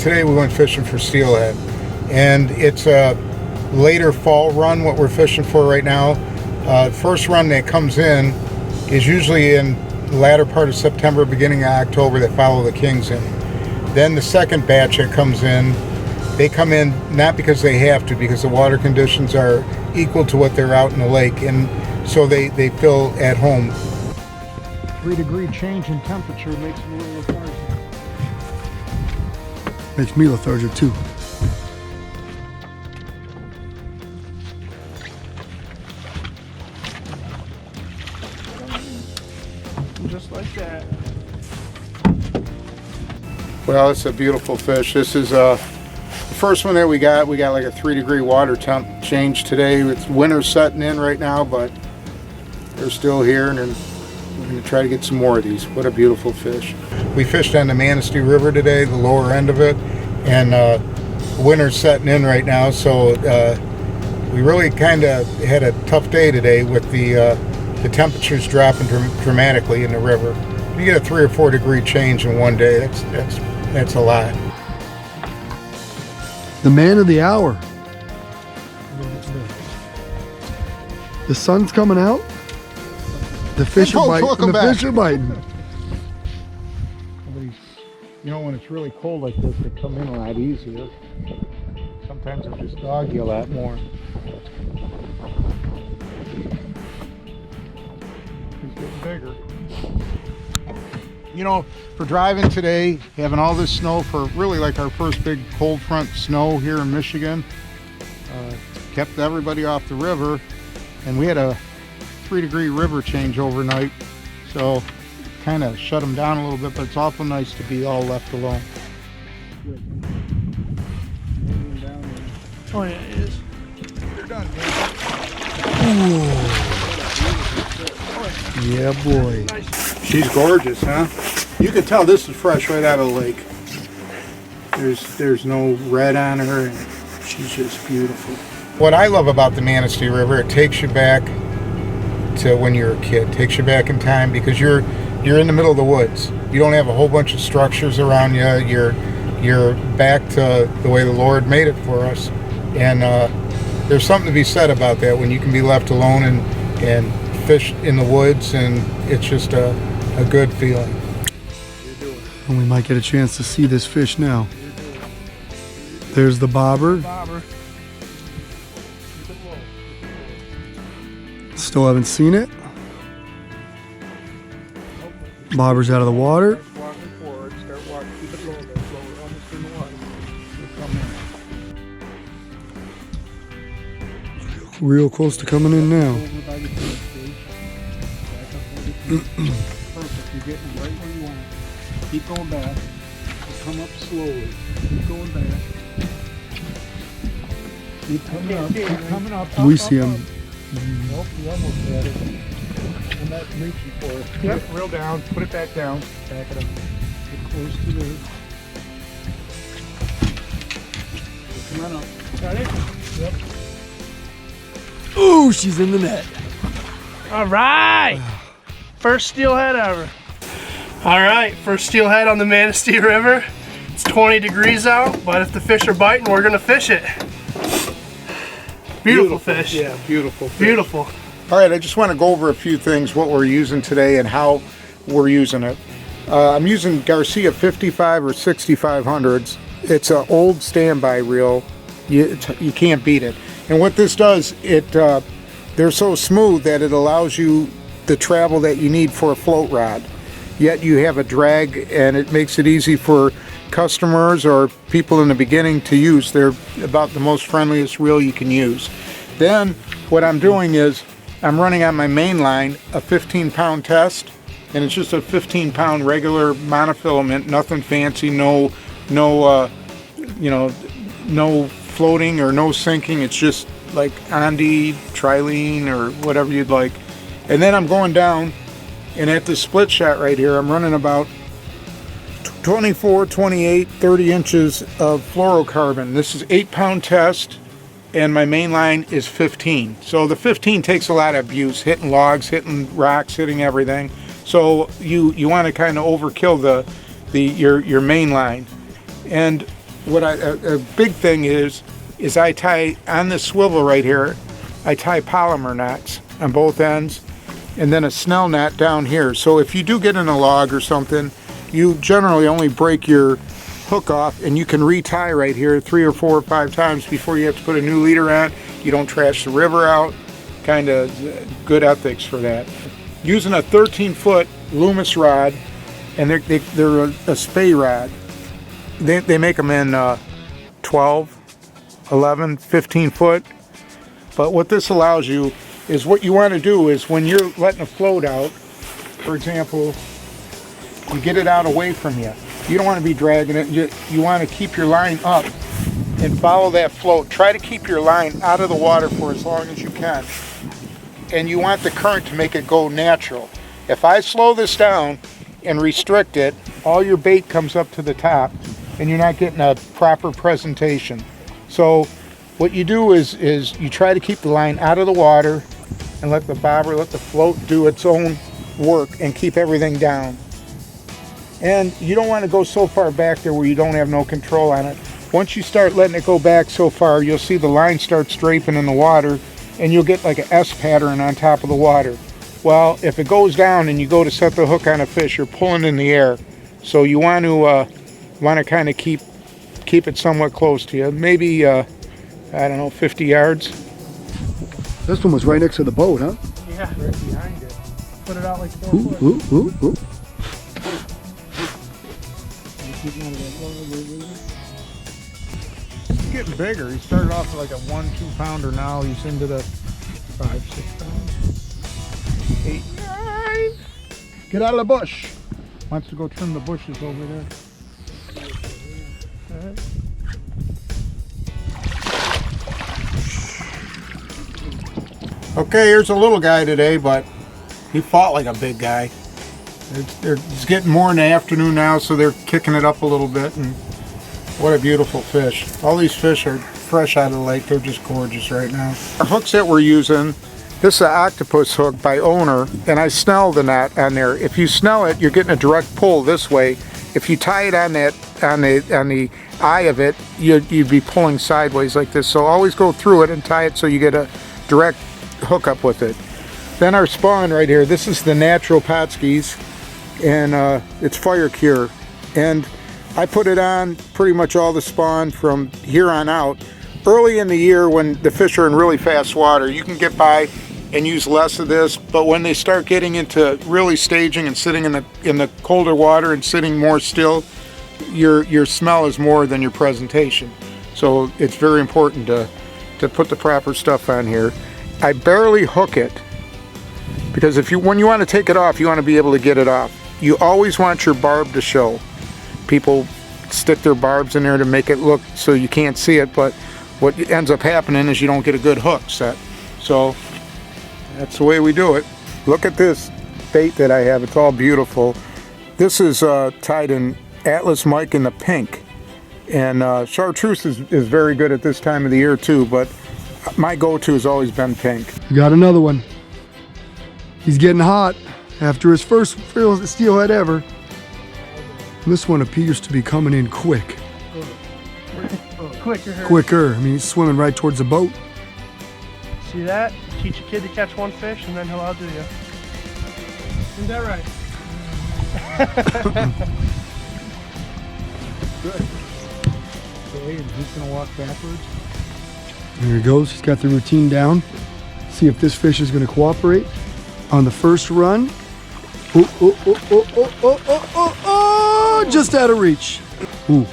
Today we went fishing for steelhead, and it's a later fall run what we're fishing for right now. First run that comes in is usually in the latter part of September, beginning of October, that follow the kings in. Then the second batch that comes in, they come in not because they have to, because the water conditions are equal to what they're out in the lake, and so they feel at home. 3-degree change in temperature makes them a little lethargic. Makes me lethargic too. Just like that. Well, it's a beautiful fish. This is the first one that we got. We got like a 3-degree water temp change today. It's winter setting in right now, but they're still here, and we're going to try to get some more of these. What a beautiful fish. We fished on the Manistee River today, the lower end of it, and winter's setting in right now, so we really kind of had a tough day today with the temperatures dropping dramatically in the river. You get a 3 or 4 degree change in one day. That's a lot. The man of the hour. The sun's coming out. The fish are biting. The fish are biting. You know, when it's really cold like this, they come in a lot easier. Sometimes they'll just dog you a lot more. He's getting bigger. You know, for driving today, having all this snow for really like our first big cold front snow here in Michigan, kept everybody off the river, and we had a 3-degree river change overnight, so kind of shut them down a little bit, but it's awful nice to be all left alone. Oh yeah, it is. They're done, Ooh. Yeah, boy. She's gorgeous, huh? You can tell this is fresh right out of the lake. There's no red on her, and she's just beautiful. What I love about the Manistee River, it takes you back to when you're a kid. It takes you back in time, because you're in the middle of the woods. You don't have a whole bunch of structures around you. You're back to the way the Lord made it for us, and there's something to be said about that when you can be left alone and fish in the woods, and it's just a good feeling. And we might get a chance to see this fish now. There's the bobber. Still haven't seen it. Bobber's out of the water. Real close to coming in now. Perfect. You're getting right where you want it. Keep going back. Come up slowly. Keep going back. Keep coming up. Keep coming up. We see him. Nope, you almost had it. I'm not reaching for it. Yep, reel down. Put it back down. Back it up. Get close to the... Come on up. Got it? Yep. Ooh, she's in the net. All right. First steelhead ever. All right, first steelhead on the Manistee River. It's 20 degrees out, but if the fish are biting, we're gonna fish it. Beautiful fish. Yeah, beautiful fish. Beautiful. All right, I just want to go over a few things, what we're using today and how we're using it. I'm using Garcia 55 or 6500s. It's an old standby reel. You can't beat it. And what this does, they're so smooth that it allows you the travel that you need for a float rod. Yet you have a drag, and it makes it easy for customers or people in the beginning to use. They're about the most friendliest reel you can use. Then what I'm doing is I'm running on my main line a 15-pound test, and it's just a 15-pound regular monofilament, nothing fancy, no floating or no sinking. It's just like Andy, Trilene, or whatever you'd like. And then I'm going down, and at the split shot right here, I'm running about 24, 28, 30 inches of fluorocarbon. This is 8-pound test, and my main line is 15. So the 15 takes a lot of abuse, hitting logs, hitting rocks, hitting everything. So you want to kind of overkill your main line. And a big thing is I tie on this swivel right here, I tie polymer knots on both ends, and then a snell knot down here. So if you do get in a log or something, you generally only break your hook off, and you can retie right here 3 or 4 or 5 times before you have to put a new leader on. You don't trash the river out. Kind of good ethics for that. Using a 13-foot Loomis rod, and they're a spay rod. They make them in 12, 11, 15 foot. But what this allows you is, what you want to do is when you're letting a float out, for example, you get it out away from you. You don't want to be dragging it. You want to keep your line up and follow that float. Try to keep your line out of the water for as long as you can. And you want the current to make it go natural. If I slow this down and restrict it, all your bait comes up to the top and you're not getting a proper presentation. So what you do is you try to keep the line out of the water and let the bobber, let the float do its own work and keep everything down. And you don't want to go so far back there where you don't have no control on it. Once you start letting it go back so far, you'll see the line start strafing in the water, and you'll get like an S pattern on top of the water. Well, if it goes down and you go to set the hook on a fish, you're pulling in the air. So you want to kind of keep it somewhat close to you. Maybe I don't know, 50 yards. This one was right next to the boat, huh? Yeah, right behind it. Put it out like 4 Ooh, foot. ooh, ooh, ooh. He's getting bigger. He started off with like a 1-2 pounder. Now he's into the 5-6 pounds. 8, 9. Get out of the bush. Wants to go trim the bushes over there. All right. Okay, here's a little guy today, but he fought like a big guy. It's getting more in the afternoon now, so they're kicking it up a little bit, and what a beautiful fish. All these fish are fresh out of the lake. They're just gorgeous right now. Our hooks that we're using, this is an octopus hook by Owner, and I snell the knot on there. If you snell it, you're getting a direct pull this way. If you tie it on the eye of it, you'd be pulling sideways like this. So always go through it and tie it so you get a direct hookup with it. Then our spawn right here, this is the natural Pautzke's, and it's fire cure. And I put it on pretty much all the spawn from here on out. Early in the year when the fish are in really fast water, you can get by and use less of this, but when they start getting into really staging and sitting in the colder water and sitting more still, your smell is more than your presentation. So it's very important to put the proper stuff on here. I barely hook it, because when you want to take it off, you want to be able to get it off. You always want your barb to show. People stick their barbs in there to make it look so you can't see it, but what ends up happening is you don't get a good hook set. So that's the way we do it. Look at this bait that I have. It's all beautiful. This is tied in Atlas Mike in the pink. And chartreuse is very good at this time of the year too, but my go-to has always been pink. We got another one. He's getting hot after his first steelhead ever. This one appears to be coming in quick. Quicker. I mean, he's swimming right towards the boat. See that? Teach a kid to catch one fish and then he'll outdo you. Isn't that right? Good. Okay, and he's gonna walk backwards. There he goes. He's got the routine down. See if this fish is going to cooperate on the first run. Oh, oh, oh, oh, oh, oh, oh, oh, oh, just out of reach. Ooh.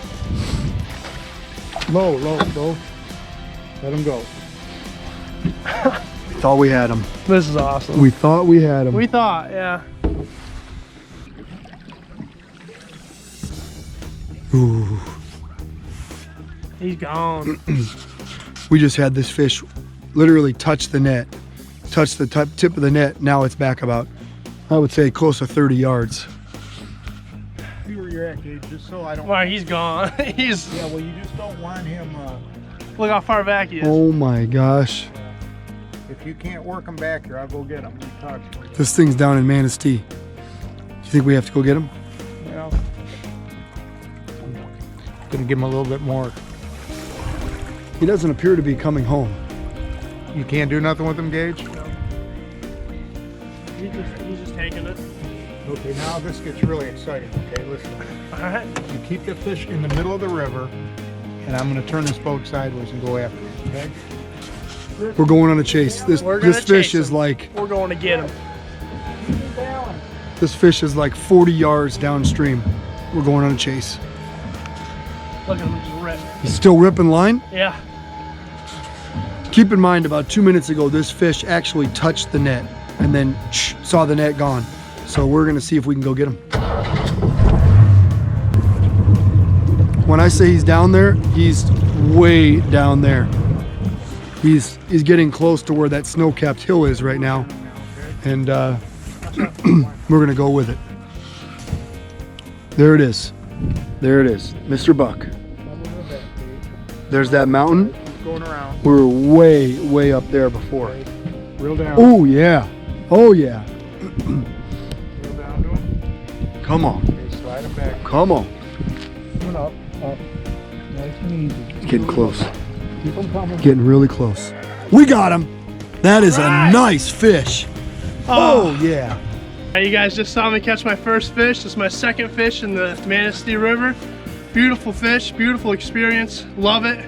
Low. Let him go. Thought we had him. This is awesome. We thought we had him. We thought, yeah. Ooh. He's gone. We just had this fish literally touch the net, touch the tip of the net. Now it's back about, I would say, close to 30 yards. See where you're at, Gage, just so I don't... Wow, he's gone. He's... Yeah, well, you just don't want him... Look how far back he is. Oh my gosh. If you can't work him back here, I'll go get him. This thing's down in Manistee. Do you think we have to go get him? Yeah. Gonna give him a little bit more. He doesn't appear to be coming home. You can't do nothing with him, Gage? He's just taking it. Okay, now this gets really exciting. Okay, listen. All right. You keep the fish in the middle of the river, and I'm gonna turn this boat sideways and go after it, okay? We're going on a chase. This We're gonna fish chase is him. like, We're going to get him. this fish is like 40 yards downstream. We're going on a chase. Look at him just rip. He's still ripping line. Yeah. Keep in mind, about 2 minutes ago, this fish actually touched the net and then saw the net gone. So we're gonna see if we can go get him. When I say he's down there, he's way down there. He's getting close to where that snow-capped hill is right now. And we're gonna go with it. There it is. There it is, Mr. Buck. There's that mountain. Going around. We were way up there before. Reel down. Oh yeah. Oh yeah. Reel down to him. Come on. Okay, slide him back. Come on. Coming up. Nice and easy. It's getting close. Keep him coming. Getting really close. We got him. That is a nice fish. Oh yeah. You guys just saw me catch my first fish. This is my second fish in the Manistee River. Beautiful fish, beautiful experience. Love it.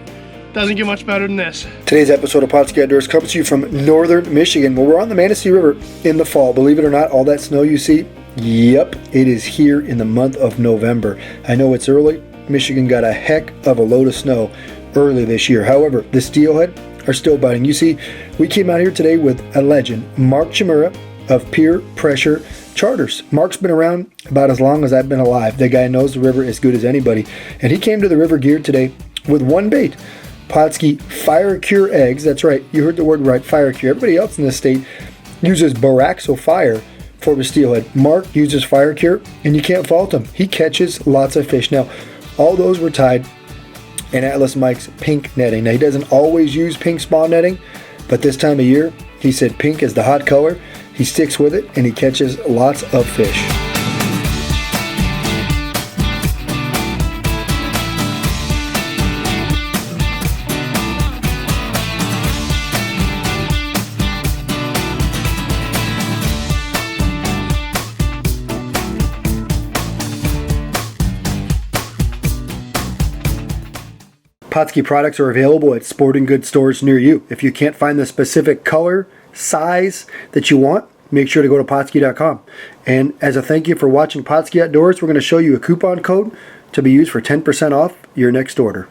Doesn't get much better than this. Today's episode of Pautzke Outdoors comes to you from northern Michigan. Well, we're on the Manistee River in the fall. Believe it or not, all that snow you see, yep, it is here in the month of November. I know it's early. Michigan got a heck of a load of snow early this year. However, the steelhead are still biting. You see, we came out here today with a legend, Mark Chmura of Pier Pressure Charters. Mark's been around about as long as I've been alive. The guy knows the river as good as anybody. And he came to the river geared today with one bait. Pautzke Fire Cure eggs. That's right, you heard the word right, Fire Cure. Everybody else in this state uses Boraxo Fire for the steelhead. Mark uses Fire Cure, and you can't fault him. He catches lots of fish. Now, all those were tied in Atlas Mike's pink netting. Now, he doesn't always use pink spawn netting, but this time of year, he said pink is the hot color. He sticks with it, and he catches lots of fish. Pautzke products are available at sporting goods stores near you. If you can't find the specific color, size that you want, make sure to go to Pautzke.com. And as a thank you for watching Pautzke Outdoors, we're going to show you a coupon code to be used for 10% off your next order.